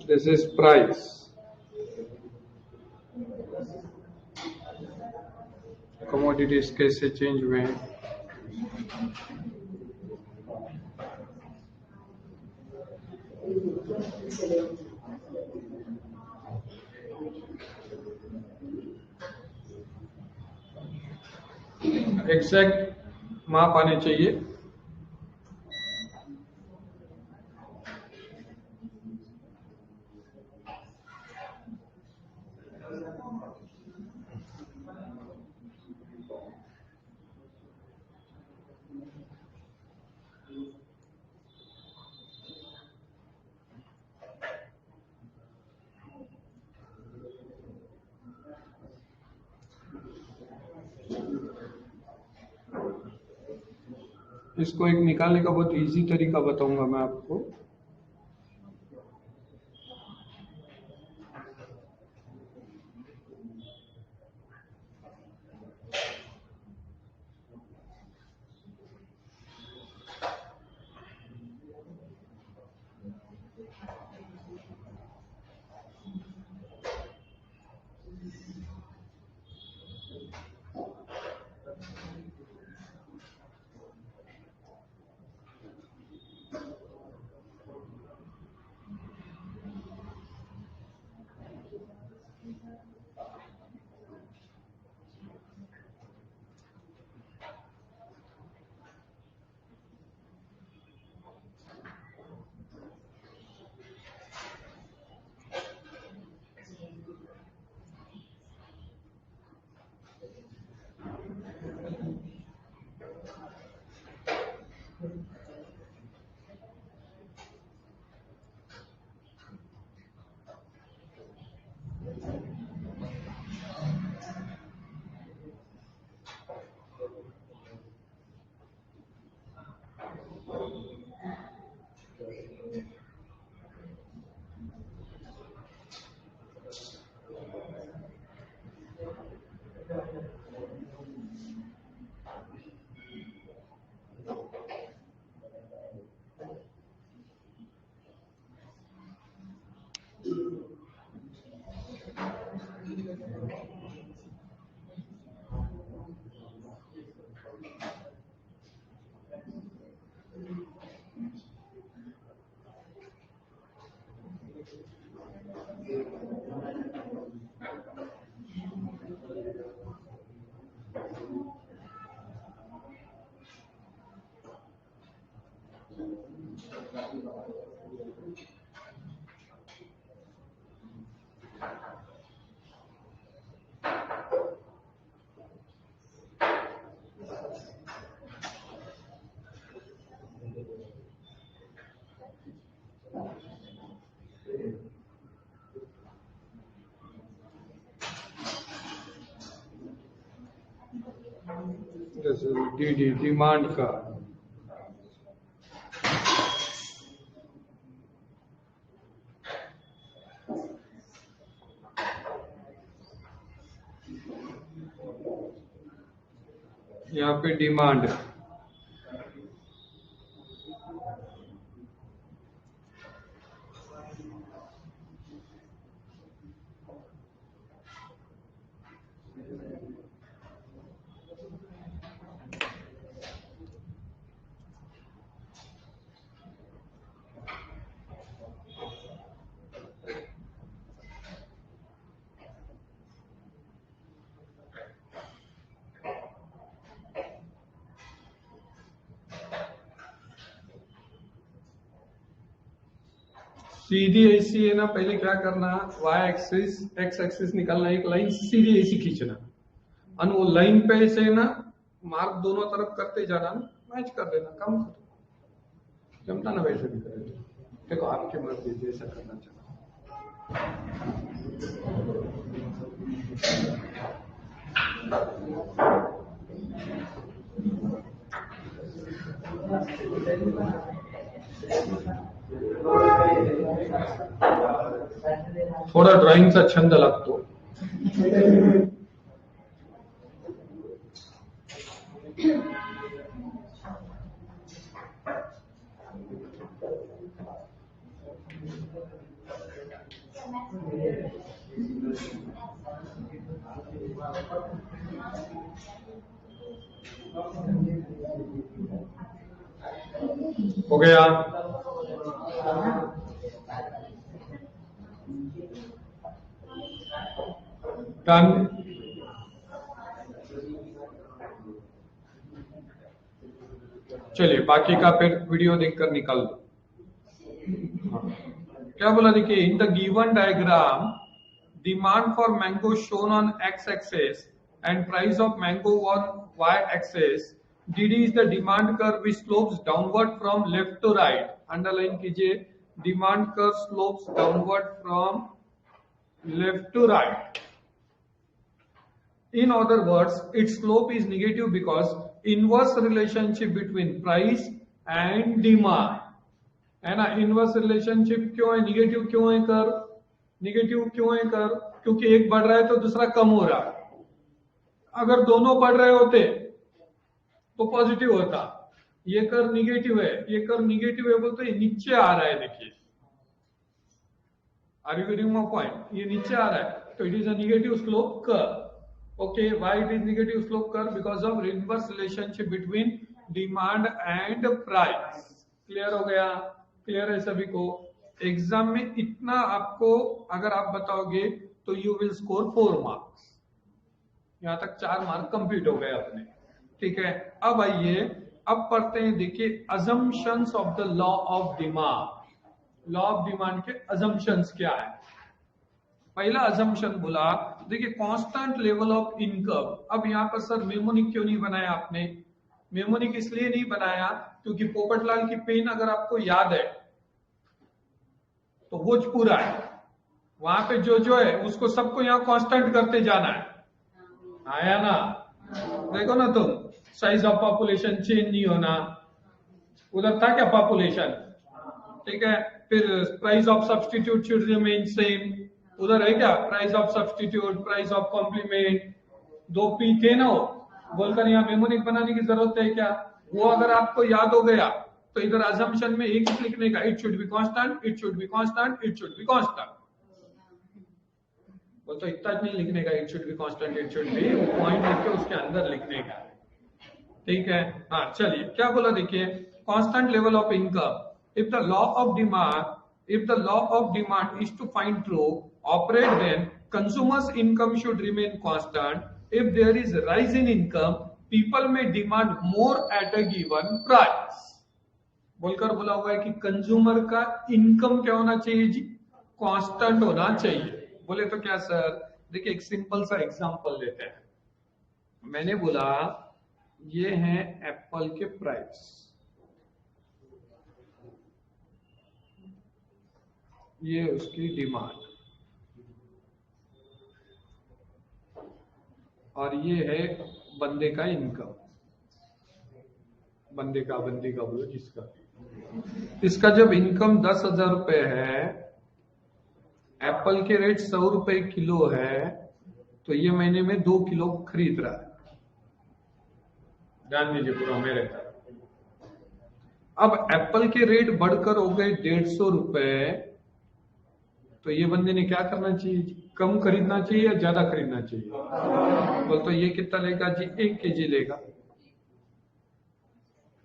This is price. कमोडिटीज कैसे चेंज हुए हैं? एग्जैक्ट माप आने चाहिए। इसको एक निकालने का बहुत इजी तरीका बताऊंगा मैं आपको। जैसे डिमांड का यहाँ पे डिमांड सीधी ऐसी है ना, पहले क्या करना, y एक्सिस x एक्सिस निकालना, एक लाइन सीधी ऐसी खींचना और वो लाइन पे से ना मार्क दोनों तरफ करते जाना, मैच कर देना, कम जमता ना वैसे भी करें। देखो आपके मर्जी जैसा करना चाहना। थोडा ड्रॉइंगचा छंद लागतो। हो गया? डन। चलिए बाकी का फिर वीडियो देखकर निकाल दो। क्या बोला देखिए, in the given diagram demand for mango shown on X axis and price of mango on Y axis. DD is the demand curve which slopes downward from left to right. Underline कीजिए, demand curve slopes downward from left to right. In other words, its slope is negative because inverse relationship between price and demand, है ना। Inverse relationship क्यों है, negative क्यों है कर, negative क्यों है कर, क्योंकि एक बढ़ रहा है तो दूसरा कम हो रहा है। अगर दोनों बढ़ रहे होते तो पॉजिटिव होता। ये कर निगेटिव है, ये कर निगेटिव है बोलते ये नीचे आ रहा है, देखिए, are you getting my point, ये नीचे आ रहा है तो it is a negative slope curve. Okay, why it is negative slope curve, because of inverse relationship between demand and price. Clear हो गया, क्लियर है सभी को। एग्जाम में इतना आपको अगर आप बताओगे तो यू विल स्कोर 4 मार्क्स, यहां तक 4 मार्क कंप्लीट हो गए अपने, ठीक है। अब आइए, अब पढ़ते हैं, देखिए assumptions of the law of demand. Law of demand के अजम्पशंस क्या है। पहला अजम्पशन बोला, देखिए कांस्टेंट लेवल ऑफ इनकम। अब यहां पर सर मेमोनिक क्यों नहीं बनाया आपने, मेमोनिक इसलिए नहीं बनाया क्योंकि पोपटलाल की पेन अगर आपको याद है तो वो पूरा है, वहां पे जो है उसको सबको यहाँ कांस्टेंट करते जाना है, आया ना। देखो ना तुम, साइज ऑफ पॉपुलेशन चेंज नहीं होना, उधर था क्या पॉपुलेशन, ठीक है। फिर price of substitute should remain same, उधर है क्या price of substitute, price of complement, 2 P थे ना, बोलकर यहाँ मेमोनिक बनाने की जरूरत है क्या। वो अगर आपको याद हो गया तो इधर अजम्पशन में एक लिखने का, it should be constant, it should be constant, it should be constant. वो तो इतना नहीं लिखने का, it should be constant, it should be, point लिख के उसके अंदर लिखने का, ठीक है। हाँ चलिए क्या बोला, देखिए constant level of income. If the law of demand is to find true, operate, then consumers' income should remain constant. If there is a rise in income, people may demand more at a given price. बोलकर बोला हुआ है कि consumer का income क्या होना चाहिए जी, constant होना चाहिए। बोले तो क्या सर, देखिए एक सिंपल सा एग्जांपल लेते हैं। मैंने बोला ये है एप्पल के प्राइस, ये उसकी डिमांड, और ये है बंदे का इनकम, बंदे का बोलो जिसका। इसका जब इनकम 10,000 रुपए है, एप्पल के रेट 100 रुपए किलो है, तो ये महीने में 2 किलो खरीद रहा है। ध्यान दीजिए पूरा मेरे तरफ। अब एप्पल के रेट बढ़कर हो गए 150 रुपए, तो ये बंदे ने क्या करना चाहिए, कम खरीदना चाहिए या ज्यादा खरीदना चाहिए। बोल तो ये कितना लेगा जी, 1 केजी लेगा,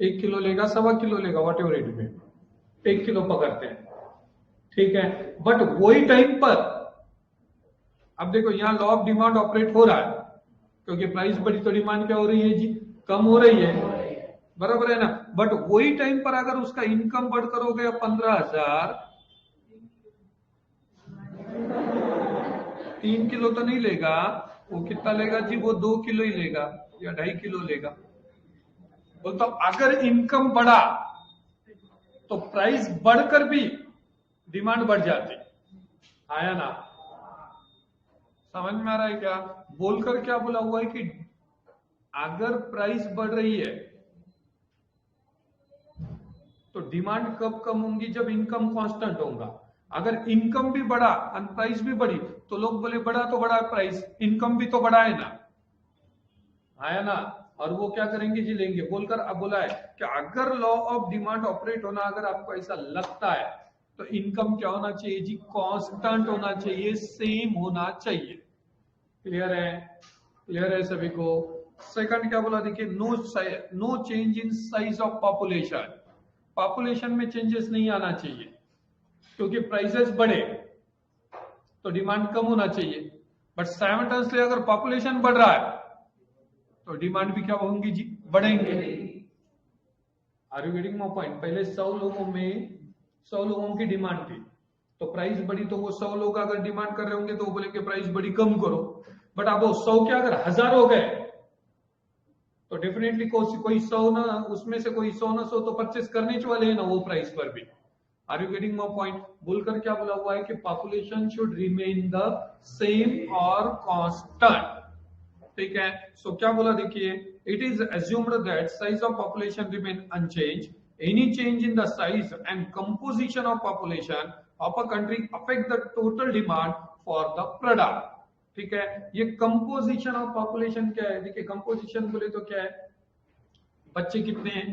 1 किलो लेगा, 1.25 किलो लेगा, वॉट एवर रेट में 1 किलो पकड़ते हैं, ठीक है। बट वही टाइम पर अब देखो यहाँ लॉ ऑफ डिमांड ऑपरेट हो रहा है, क्योंकि प्राइस बढ़ी तो डिमांड क्या हो रही है जी, कम हो रही है, बराबर है ना। बट वही टाइम पर अगर उसका इनकम बढ़कर हो गया 15,000, 3 किलो तो नहीं लेगा, वो कितना लेगा जी, वो 2 किलो ही लेगा या 2.5 किलो लेगा। तो अगर इनकम बढ़ा तो प्राइस बढ़कर भी डिमांड बढ़ जाती, आया ना, समझ में आ रहा है क्या। बोलकर क्या बोला हुआ है कि अगर प्राइस बढ़ रही है तो डिमांड कब कम होंगी, जब इनकम कांस्टेंट होगा। अगर इनकम भी बढ़ा और प्राइस भी बढ़ी तो लोग बोले बढ़ा तो बढ़ा प्राइस, इनकम भी तो बढ़ा है ना, आया ना, और वो क्या करेंगे जी, लेंगे। बोलकर अब बोला है कि अगर लॉ ऑफ डिमांड ऑपरेट होना, अगर आपको ऐसा लगता है तो इनकम क्या होना चाहिए जी, कांस्टेंट होना चाहिए, सेम होना चाहिए। क्लियर है, क्लियर है सभी को। सेकंड क्या बोला, देखिए no change in size of population, population में चेंजेस नहीं आना चाहिए, क्योंकि प्राइसेस बढ़े तो डिमांड कम होना चाहिए। बट साइमल्टेनियसली अगर पॉपुलेशन बढ़ रहा है तो डिमांड भी क्या होंगी जी, बढ़ेंगे। Are you getting my point. पहले 100 लोगों की डिमांड थी, तो प्राइस बढ़ी, तो वो 100 लोग अगर डिमांड कर रहे होंगे तो वो बोलेंगे प्राइस बढ़ी, कम करो। बट अब वो 100 के अगर 1000 हो गए तो डेफिनेटली कोई 100 ना, उसमें से कोई 100 ना 100 तो परचेस करने वाले हैं ना वो प्राइस पर भी। Are you getting my point. बोलकर क्या बोला हुआ है कि population should remain the same और कांस्टेंट, ठीक है। सो क्या बोला देखिए, it is assumed that size of population remain unchange, any change in the size and composition of population of a country affect the total demand for the product. ठीक है, ये composition of population क्या है, देखिए composition बोले तो क्या है, बच्चे कितने हैं,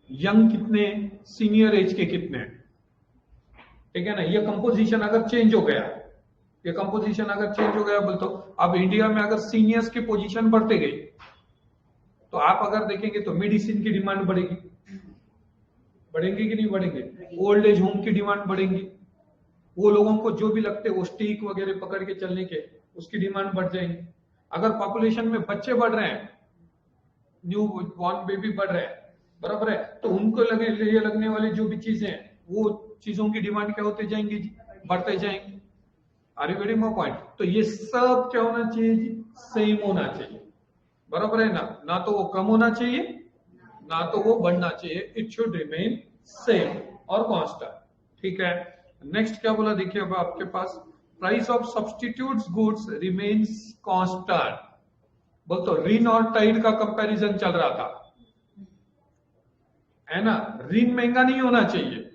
यंग कितने हैं, सीनियर एज के कितने हैं, ठीक है ना। ये कंपोजिशन अगर चेंज हो गया, ये कंपोजिशन अगर चेंज हो गया बोल तो अब इंडिया में अगर सीनियर्स की पोजीशन बढ़ते गई तो आप अगर देखेंगे तो मेडिसिन की डिमांड बढ़ेगी, बढ़ेंगे कि नहीं बढ़ेंगे, ओल्ड एज होम की डिमांड बढ़ेंगी, वो लोगों को जो भी लगते हैं वो स्टिक वगैरह पकड़ के चलने के, उसकी डिमांड बढ़ जाएगी। अगर पॉपुलेशन में बच्चे बढ़ रहे हैं, न्यू बॉर्न बेबी बढ़ रहे हैं, बराबर है, तो उनको लगने वाली जो भी चीजें हैं वो चीजों की डिमांड क्या होते जाएंगी जी, बढ़ते जाएंगे। Are you getting my point. तो ये सब क्या होना चाहिए जी, सेम होना चाहिए, बराबर है ना, ना तो वो कम होना चाहिए ना तो वो बढ़ना चाहिए, इट शुड रिमेन सेम और कांस्टेंट। ठीक है, नेक्स्ट क्या बोला देखिए, अब आपके पास price of substitutes goods remains constant. बोल तो रिन और टाइड का कंपैरिजन चल रहा था, है ना, रिन महंगा नहीं होना चाहिए,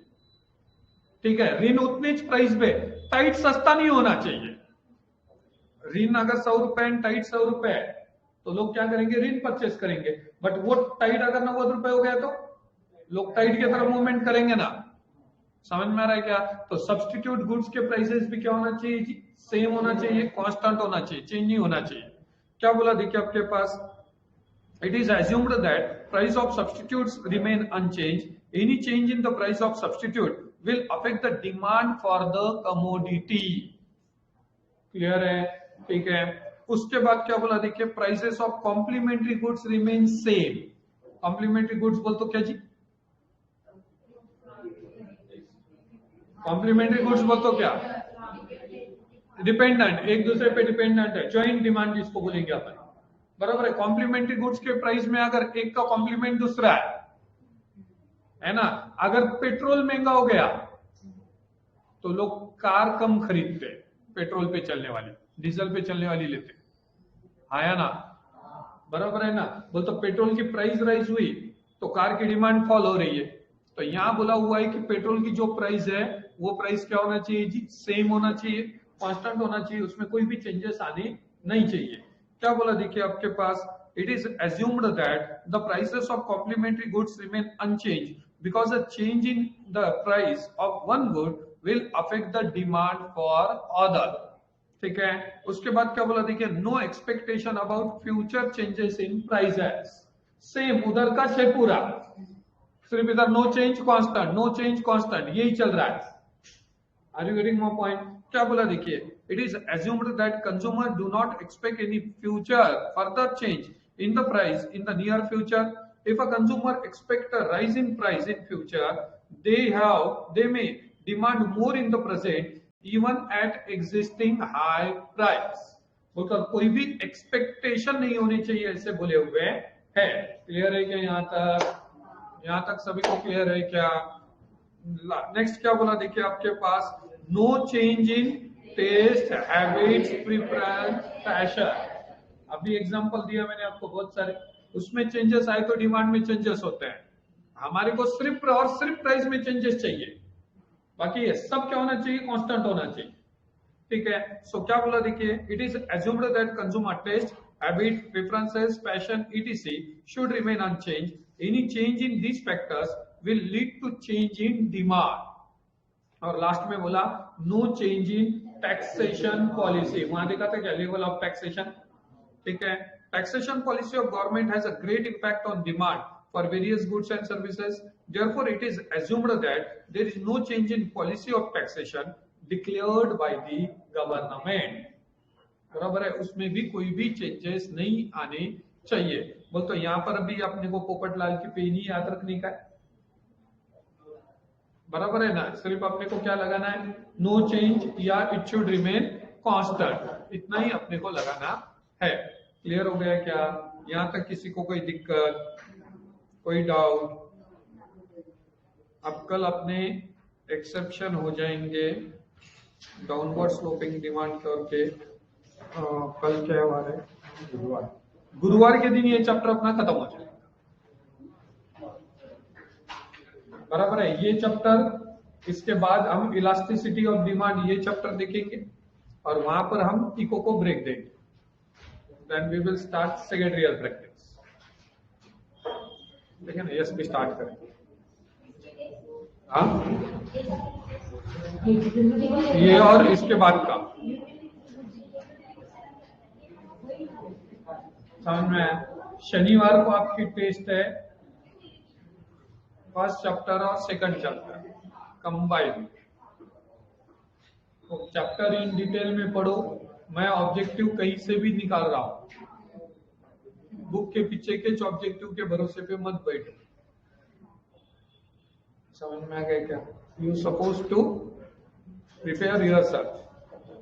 ठीक है, रिन उतने प्राइस पे, टाइट सस्ता नहीं होना चाहिए। रिन अगर 100 रुपए एंड टाइट 100 रुपए है तो लोग क्या करेंगे, रिन परचेस करेंगे, बट वो टाइट अगर 90 रुपए हो गया तो लोग टाइट की तरफ मूवमेंट करेंगे ना। समझ में आ रहा है क्या। तो सब्स्टिट्यूट गुड्स के प्राइसेस भी क्या होना चाहिए जी, सेम होना चाहिए, कांस्टेंट होना चाहिए, चेंज नहीं होना चाहिए। क्या बोला देखिए आपके पास, it is assumed that price of substitutes remain unchanged, any change in the price of substitute will affect the demand for the commodity। Clear है, ठीक है। उसके बाद क्या बोला देखिए, prices of complementary goods remain same. Complementary goods बोल तो क्या जी, कॉम्प्लीमेंट्री गुड्स बोल तो क्या, डिपेंडेंट, एक दूसरे पे डिपेंडेंट है, ज्वाइंट डिमांड जिसको बोलेंगे अपन, बराबर है। कॉम्प्लीमेंट्री गुड्स के प्राइस में अगर एक का कॉम्प्लीमेंट दूसरा है ना, अगर पेट्रोल महंगा हो गया तो लोग कार कम खरीदते, पेट्रोल पे चलने वाली, डीजल पे चलने वाली लेते, आया ना, बराबर है ना। बोल तो पेट्रोल की प्राइस राइज हुई तो कार की डिमांड फॉल हो रही है। तो यहां बोला हुआ है कि पेट्रोल की जो प्राइस है वो प्राइस क्या होना चाहिए जी, सेम होना चाहिए, कांस्टेंट होना चाहिए, उसमें कोई भी चेंजेस आने नहीं चाहिए। क्या बोला देखिए आपके पास, it is assumed that the prices of complementary goods remain unchanged because a change in the price of one good will affect the demand for other। ठीक है, उसके बाद क्या बोला देखिए, no expectation about future changes in prices, same उधर का से पूरा, सिर्फ इधर no change constant, no change constant, यही चल रहा है। Are you getting my point. क्या बोला देखिए, it is assumed that consumer do not expect any future further change in the price in the near future। If a consumer expect a rise in price in future, they may demand more in the present even at existing high price। बोलकर कोई भी expectation नहीं होनी चाहिए, ऐसे बोले हुए है। क्लियर है क्या, यहाँ तक सभी को क्लियर है क्या। नेक्स्ट क्या बोला देखिए आपके पास, no change in taste, habits, preference, fashion. अभी एग्जांपल दिया मैंने आपको बहुत सारे, उसमें चेंजेस आए तो डिमांड में चेंजेस होते हैं। हमारे को सिर्फ और सिर्फ प्राइस में चेंजेस चाहिए, बाकी ये सब क्या होना चाहिए, कांस्टेंट होना चाहिए। ठीक है, सो क्या बोला देखिए, it is assumed that consumer taste, habit, preferences, passion, etc should remain unchanged, any change in these factors will lead to change in demand। और लास्ट में बोला no change in taxation policy, वहां देखा था क्या, लेवल ऑफ टैक्सेशन। ठीक है, taxation policy of government has a great impact on demand for various goods and services, therefore it is assumed that there is no change in policy of taxation declared by the government। बराबर है, उसमें भी कोई भी changes नहीं आने चाहिए। बोल तो यहाँ पर भी अपने को पोपटलाल की पेनी याद रखने का है, बराबर है ना, सिर्फ अपने को क्या लगाना है, नो चेंज या इट शुड रिमेन कांस्टेंट, इतना ही अपने को लगाना है। क्लियर हो गया क्या, यहां तक किसी को कोई दिक्कत, कोई डाउट। अब कल अपने एक्सेप्शन हो जाएंगे डाउनवर्ड स्लोपिंग डिमांड करके। कल क्या वार है, बुधवार। गुरुवार के दिन ये चैप्टर अपना खत्म हो जाएगा। बराबर है। ये चैप्टर इसके बाद हम इलास्टिसिटी ऑफ डिमांड ये चैप्टर देखेंगे और वहां पर हम इको को ब्रेक देंगे। Then we will start second real practice. ठीक है ना? यस भी स्टार्ट करेंगे। हाँ, ये और इसके बाद का समझ में। शनिवार को आपकी टेस्ट है फर्स्ट चैप्टर और सेकंड चैप्टर कंबाइंड। तो चैप्टर इन डिटेल में पढ़ो। मैं ऑब्जेक्टिव कहीं से भी निकाल रहा हूं, बुक के पीछे के ऑब्जेक्टिव के भरोसे पे मत बैठो। समझ में आ गया क्या? You suppose to prepare yourself.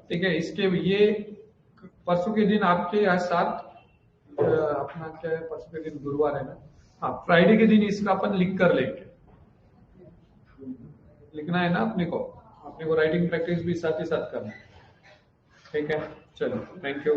ठीक है। इसके ये परसों के दिन आपके यहाँ साथ अपना क्या है, परसों के दिन गुरुवार है ना? हाँ, फ्राइडे के दिन इसका अपन लिख कर लेंगे। लिखना है ना अपने को राइटिंग प्रैक्टिस भी साथ ही साथ करना है। ठीक है, चलो, थैंक यू।